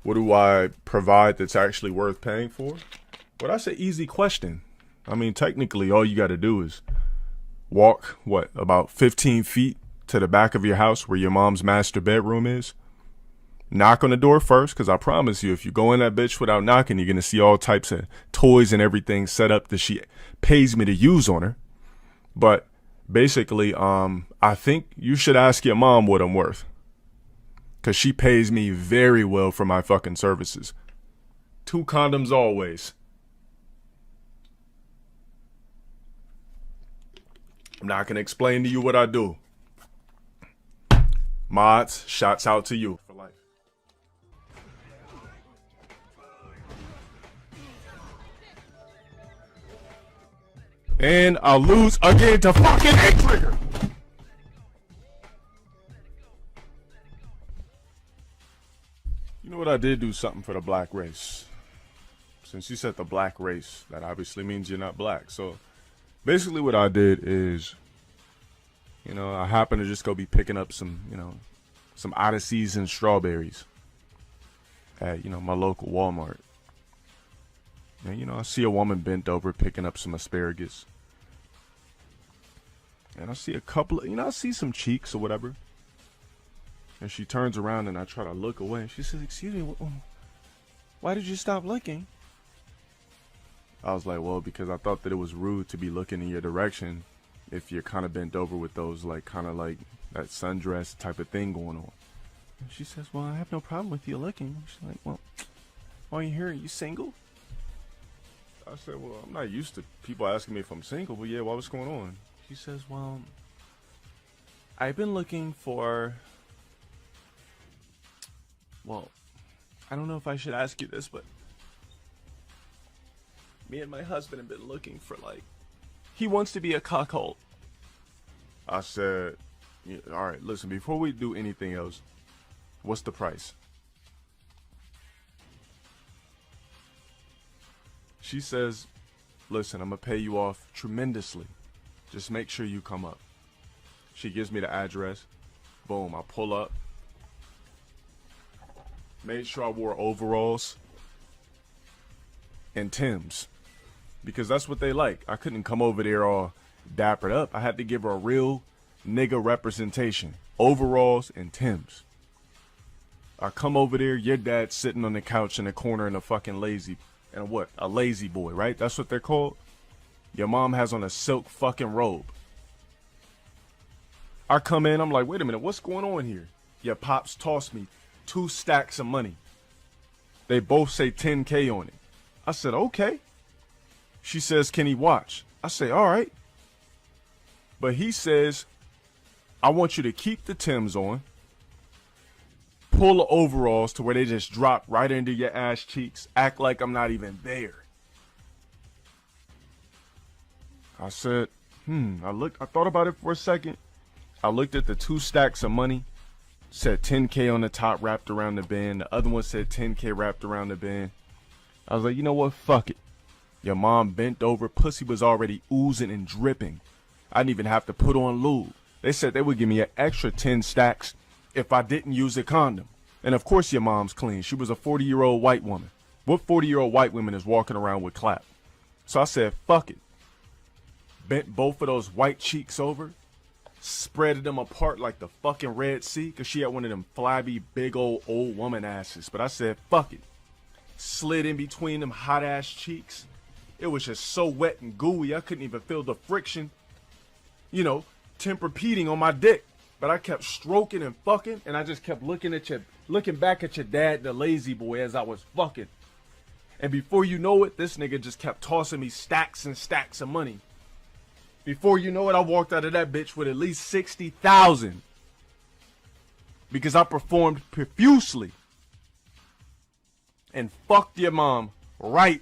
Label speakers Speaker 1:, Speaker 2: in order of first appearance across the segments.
Speaker 1: What do I provide that's actually worth paying for? Well, that's an easy question. I mean, technically, all you got to do is walk, about 15 feet to the back of your house where your mom's master bedroom is. Knock on the door first, because I promise you, if you go in that bitch without knocking, you're going to see all types of toys and everything set up that she pays me to use on her. But basically, I think you should ask your mom what I'm worth, because she pays me very well for my fucking services. 2 condoms always. I'm not going to explain to you what I do. Mods, shouts out to you for life. And I'll lose again to fucking A-Trigger. You know what? I did do something for the black race. Since you said the black race, that obviously means you're not black. So basically what I did is, I happened to just go be picking up some out of season strawberries at, my local Walmart. And, I see a woman bent over picking up some asparagus. And I see a couple of, I see some cheeks or whatever. And she turns around and I try to look away. And she says, "Excuse me, why did you stop looking?" I was like, well, because I thought that it was rude to be looking in your direction if you're kind of bent over with those, kind of like that sundress type of thing going on. And she says, "Well, I have no problem with you looking." She's like, "Well, why are you here? Are you single?" I said, "Well, I'm not used to people asking me if I'm single, but yeah, what's going on?" She says, "Well, I've been looking for, I don't know if I should ask you this, but me and my husband have been looking for, he wants to be a cuckold." I said, "All right, listen, before we do anything else, what's the price?" She says, "Listen, I'm going to pay you off tremendously. Just make sure you come up." She gives me the address. Boom, I pull up. Made sure I wore overalls and Timbs, because that's what they like. I couldn't come over there all dappered up. I had to give her a real nigga representation. Overalls and Timbs. I come over there, your dad's sitting on the couch in the corner in a fucking a lazy boy, right? That's what they're called. Your mom has on a silk fucking robe. I come in, I'm like, wait a minute, what's going on here? Your pops tossed me 2 stacks of money. They both say 10K on it. I said, okay. She says, "Can he watch?" I say, all right. But he says, "I want you to keep the Timbs on, pull the overalls to where they just drop right into your ass cheeks, act like I'm not even there." I said, I thought about it for a second. I looked at the 2 stacks of money, said 10K on the top wrapped around the band. The other one said 10K wrapped around the band. I was like, you know what? Fuck it. Your mom bent over. Pussy was already oozing and dripping. I didn't even have to put on lube. They said they would give me an extra 10 stacks if I didn't use a condom. And of course your mom's clean. She was a 40-year-old white woman. What 40-year-old white woman is walking around with clap? So I said, fuck it. Bent both of those white cheeks over. Spreaded them apart like the fucking Red Sea, because she had one of them flabby, big old woman asses. But I said, fuck it. Slid in between them hot ass cheeks. It was just so wet and gooey, I couldn't even feel the friction, Tempur-Pedic on my dick. But I kept stroking and fucking, and I just kept looking back at your dad, the lazy boy, as I was fucking. And before you know it, this nigga just kept tossing me stacks and stacks of money. Before you know it, I walked out of that bitch with at least 60,000. Because I performed profusely. And fucked your mom right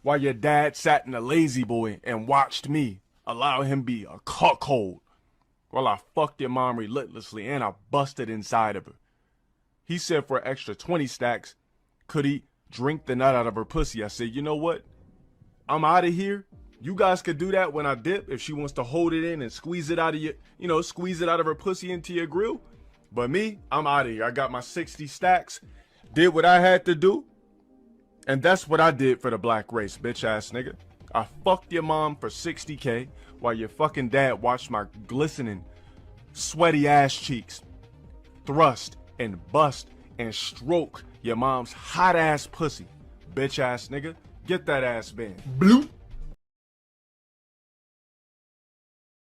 Speaker 1: while your dad sat in a lazy boy and watched me allow him be a cuckold while I fucked your mom relentlessly and I busted inside of her. He said for an extra 20 stacks, could he drink the nut out of her pussy? I said, you know what? I'm out of here. You guys could do that when I dip if she wants to hold it in and squeeze it out of squeeze it out of her pussy into your grill. But me, I'm out of here. I got my 60 stacks. did what I had to do, and that's what I did for the black race, bitch ass nigga. I fucked your mom for 60K while your fucking dad watched my glistening, sweaty ass cheeks thrust and bust and stroke your mom's hot ass pussy. Bitch ass nigga, get that ass bent. Bloop.